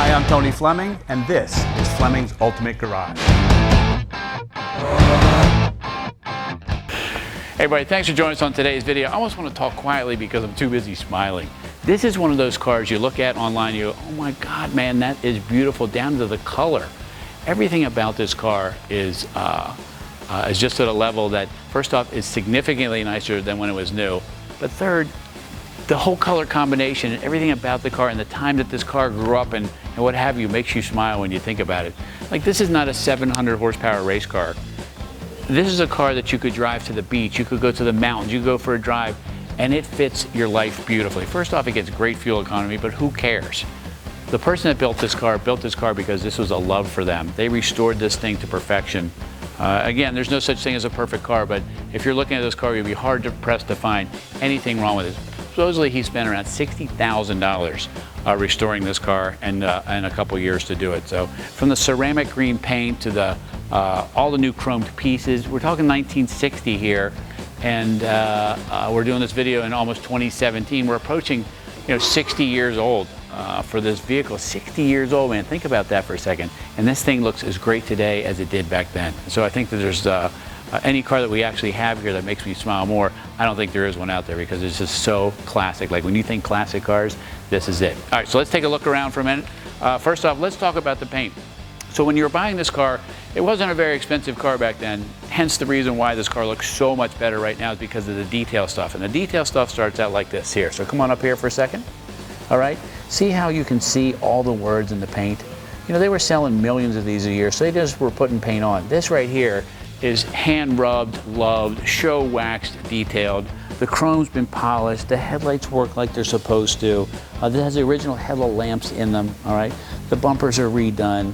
Hi, I'm Tony Fleming, and this is Fleming's Ultimate Garage. Hey everybody, thanks for joining us on today's video. I almost want to talk quietly because I'm too busy smiling. This is one of those cars you look at online, you go, oh my God, man, that is beautiful, down to the color. Everything about this car is just at a level that, first off, is significantly nicer than when it was new. But third, the whole color combination and everything about the car and the time that this car grew up and what have you makes you smile when you think about it. Like, this is not a 700 horsepower race car. This is a car that you could drive to the beach, you could go to the mountains, you could go for a drive, and it fits your life beautifully. First off, it gets great fuel economy, but who cares? The person that built this car because this was a love for them. They restored this thing to perfection. Again, there's no such thing as a perfect car, but if you're looking at this car, you'll be hard pressed to find anything wrong with it. Supposedly, he spent around $60,000 restoring this car and a couple years to do it. So from the ceramic green paint to the all the new chromed pieces, we're talking 1960 here, and we're doing this video in almost 2017. We're approaching, 60 years old for this vehicle. 60 years old, man. Think about that for a second. And this thing looks as great today as it did back then. So I think that there's any car that we actually have here that makes me smile more, I don't think there is one out there because it's just so classic. Like, when you think classic cars, this is it. All right, so let's take a look around for a minute. First off, let's talk about the paint. So when you were buying this car, it wasn't a very expensive car back then. Hence the reason why this car looks so much better right now is because of the detail stuff. And the detail stuff starts out like this here. So come on up here for a second. All right, see how you can see all the words in the paint? They were selling millions of these a year, so they just were putting paint on. This right here is hand rubbed, loved, show waxed, detailed. The chrome's been polished. The headlights work like they're supposed to. This has the original headlight lamps in them. All right, the bumpers are redone.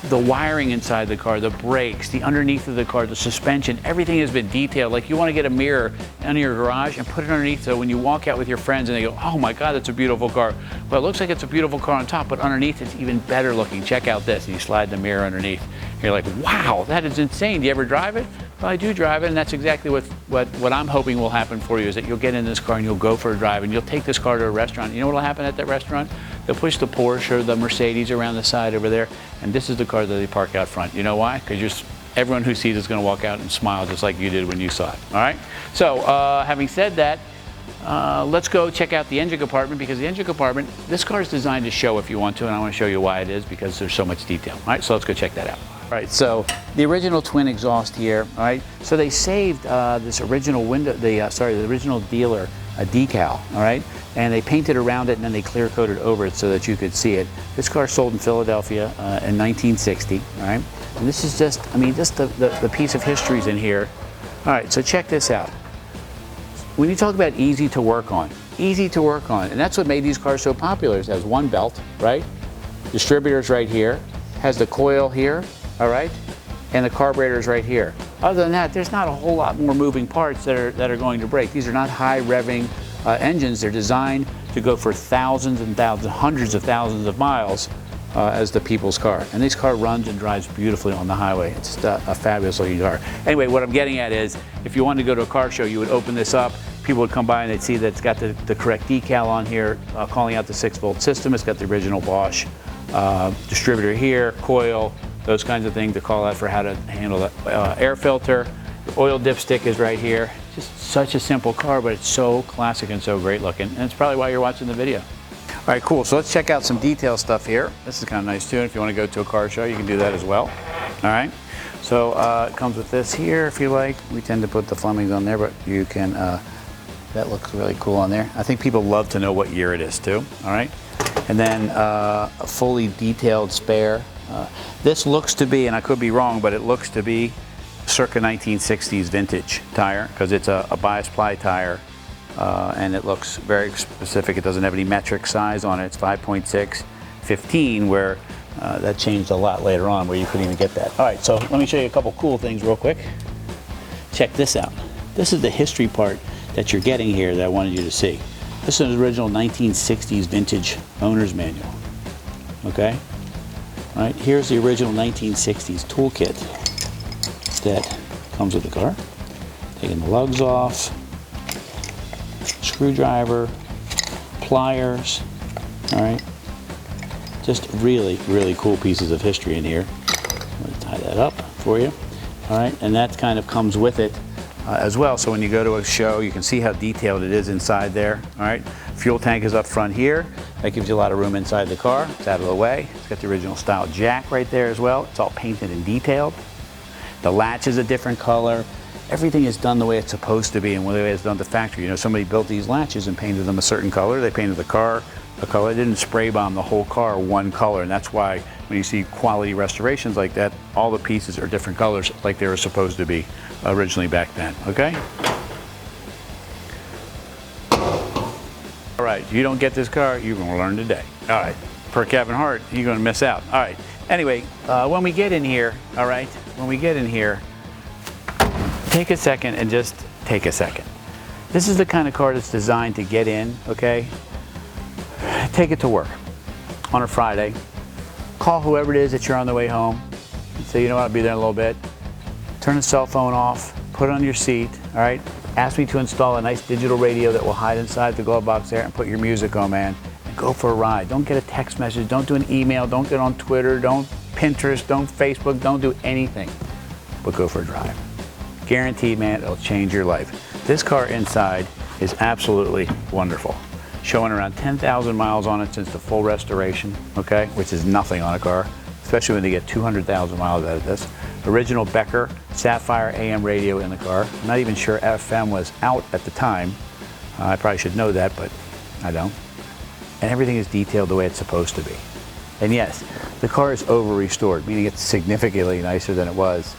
The wiring inside the car, the brakes, the underneath of the car, the suspension, everything has been detailed. Like, you want to get a mirror in your garage and put it underneath, so when you walk out with your friends and they go, oh my God, that's a beautiful car. Well, it looks like it's a beautiful car on top, but underneath it's even better looking. Check out this. And you slide the mirror underneath. You're like, wow, that is insane. Do you ever drive it? Well, I do drive it, and that's exactly what I'm hoping will happen for you, is that you'll get in this car and you'll go for a drive and you'll take this car to a restaurant. You know what will happen at that restaurant? They'll push the Porsche or the Mercedes around the side over there, and this is the car that they park out front. You know why? Because everyone who sees it is going to walk out and smile just like you did when you saw it. All right? So having said that, let's go check out the engine compartment, because the engine compartment, this car is designed to show if you want to, and I want to show you why it is, because there's so much detail. All right, so let's go check that out. All right, so the original twin exhaust here. All right, so they saved this original window, the original dealer decal. All right, and they painted around it and then they clear coated over it so that you could see it. This car sold in Philadelphia in 1960. All right, and this is just, just the piece of history's in here. All right, so check this out. When you talk about easy to work on, and that's what made these cars so popular. It has one belt, right? Distributors right here, has the coil here, all right, and the carburetor's right here. Other than that, there's not a whole lot more moving parts that are going to break. These are not high revving engines. They're designed to go for thousands and thousands, hundreds of thousands of miles as the people's car. And this car runs and drives beautifully on the highway. It's just a fabulous looking car. Anyway, what I'm getting at is, if you wanted to go to a car show, you would open this up. People would come by and they'd see that it's got the correct decal on here, calling out the 6-volt system. It's got the original Bosch distributor here, coil, those kinds of things to call out for how to handle the air filter. The oil dipstick is right here. Just such a simple car, but it's so classic and so great looking, and it's probably why you're watching the video. All right, cool. So let's check out some detail stuff here. This is kind of nice too, and if you want to go to a car show, you can do that as well. All right. So it comes with this here, if you like. We tend to put the Flemings on there, but you can, that looks really cool on there. I think people love to know what year it is too. All right. And then a fully detailed spare. This looks to be, and I could be wrong, but it looks to be circa 1960s vintage tire, because it's a bias ply tire, and it looks very specific. It doesn't have any metric size on it. It's 5.6, 15, where that changed a lot later on, where you couldn't even get that. All right, so let me show you a couple cool things real quick. Check this out. This is the history part that you're getting here that I wanted you to see. This is an original 1960s vintage owner's manual. Okay? All right, here's the original 1960s toolkit that comes with the car. Taking the lugs off, screwdriver, pliers, all right, Just really, really cool pieces of history in here. I'm going to tie that up for you. All right, and that kind of comes with it as well. So when you go to a show, you can see how detailed it is inside there. All right, fuel tank is up front here. That gives you a lot of room inside the car. It's out of the way. It's got the original style jack right there as well. It's all painted and detailed. The latch is a different color. Everything is done the way it's supposed to be and the way it's done at the factory. You know, somebody built these latches and painted them a certain color. They painted the car a color. They didn't spray bomb the whole car one color, and that's why when you see quality restorations like that, all the pieces are different colors like they were supposed to be originally back then, okay? All right, you don't get this car, you're gonna learn today. All right, per Kevin Hart, you're gonna miss out. All right, anyway, when we get in here, all right, when we get in here, take a second and just take a second. This is the kind of car that's designed to get in, okay? Take it to work on a Friday. Call whoever it is that you're on the way home and say, you know what, I'll be there in a little bit. Turn the cell phone off, put it on your seat, all right? Ask me to install a nice digital radio that will hide inside the glove box there and put your music on, man, and go for a ride. Don't get a text message, don't do an email, don't get on Twitter, don't Pinterest, don't Facebook, don't do anything, but go for a drive. Guaranteed, man, it'll change your life. This car inside is absolutely wonderful. Showing around 10,000 miles on it since the full restoration, okay, which is nothing on a car, especially when they get 200,000 miles out of this. Original Becker Sapphire AM radio in the car. I'm not even sure FM was out at the time. I probably should know that, but I don't. And everything is detailed the way it's supposed to be. And yes, the car is over-restored, meaning it's significantly nicer than it was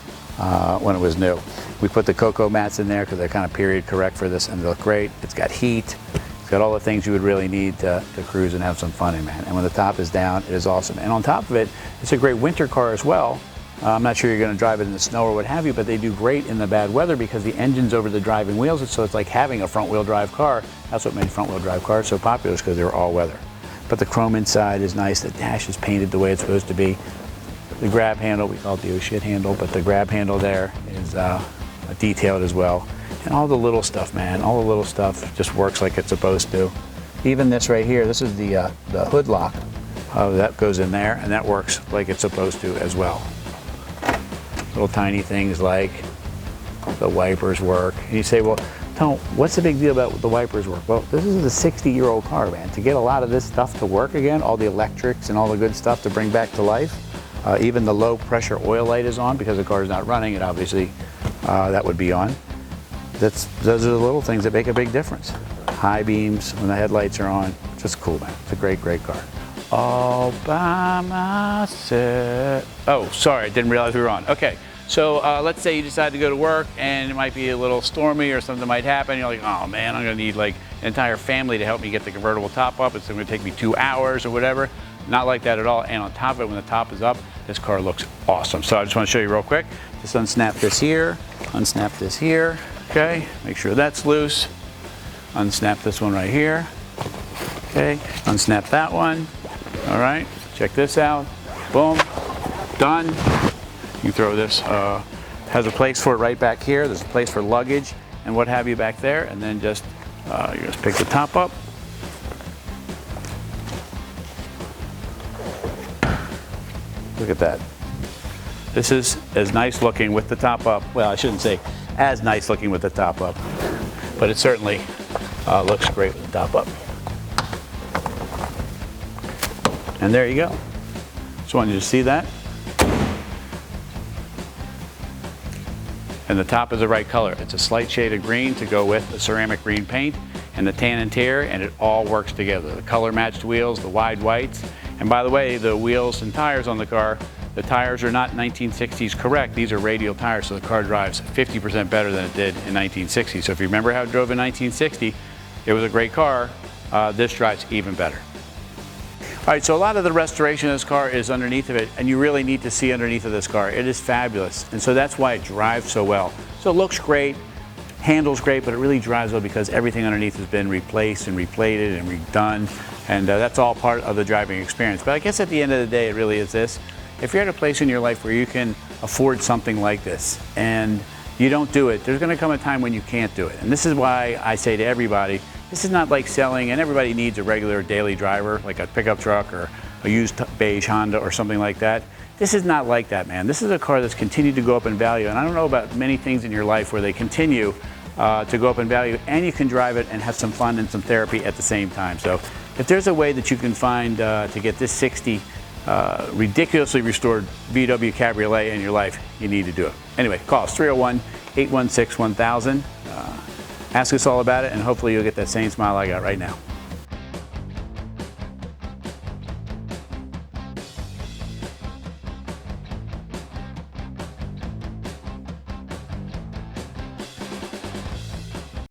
when it was new. We put the cocoa mats in there because they're kind of period correct for this, and they look great. It's got heat. It's got all the things you would really need to cruise and have some fun in, man. And when the top is down, it is awesome. And on top of it, it's a great winter car as well. I'm not sure you're going to drive it in the snow or what have you, but they do great in the bad weather because the engine's over the driving wheels, so it's like having a front-wheel drive car. That's what made front-wheel drive cars so popular, is because they were all-weather. But the chrome inside is nice. The dash is painted the way it's supposed to be. The grab handle, we call it the oh shit handle, but the grab handle there is detailed as well. And all the little stuff, man, all the little stuff just works like it's supposed to. Even this right here, this is the hood lock. That goes in there, and that works like it's supposed to as well. Little tiny things like the wipers work. And you say, well, Tom, what's the big deal about the wipers work? Well, this is a 60-year-old car, man. To get a lot of this stuff to work again, all the electrics and all the good stuff to bring back to life, even the low pressure oil light is on because the car is not running, and obviously that would be on. Those are the little things that make a big difference. High beams when the headlights are on, just cool, man. It's a great, great car. All by myself. Oh, sorry, I didn't realize we were on. Okay, so let's say you decide to go to work and it might be a little stormy or something might happen. You're like, oh man, I'm gonna need like an entire family to help me get the convertible top up. It's gonna take me 2 hours or whatever. Not like that at all. And on top of it, when the top is up, this car looks awesome. So I just wanna show you real quick. Just unsnap this here, unsnap this here, okay? Make sure that's loose. Unsnap this one right here, okay? Unsnap that one. All right, check this out. Boom, done. You throw this, has a place for it right back here. There's a place for luggage and what have you back there. And then just, you just pick the top up. Look at that. This is as nice looking with the top up. Well, I shouldn't say as nice looking with the top up, but it certainly looks great with the top up. And there you go. Just wanted you to see that. And the top is the right color. It's a slight shade of green to go with the ceramic green paint and the tan interior, and it all works together. The color matched wheels, the wide whites. And by the way, the wheels and tires on the car, the tires are not 1960s correct. These are radial tires, so the car drives 50% better than it did in 1960. So if you remember how it drove in 1960, it was a great car. This drives even better. All right, so a lot of the restoration of this car is underneath of it, and you really need to see underneath of this car. It is fabulous, and so that's why it drives so well. So it looks great, handles great, but it really drives well because everything underneath has been replaced and replated and redone, and that's all part of the driving experience. But I guess at the end of the day, it really is this. If you're at a place in your life where you can afford something like this, and you don't do it, there's gonna come a time when you can't do it. And this is why I say to everybody, this is not like selling, and everybody needs a regular daily driver, like a pickup truck or a used beige Honda or something like that. This is not like that, man. This is a car that's continued to go up in value, and I don't know about many things in your life where they continue to go up in value, and you can drive it and have some fun and some therapy at the same time. So if there's a way that you can find to get this 60 ridiculously restored VW Cabriolet in your life, you need to do it. Anyway, call us 301-816-1000. Ask us all about it, and hopefully you'll get that same smile I got right now.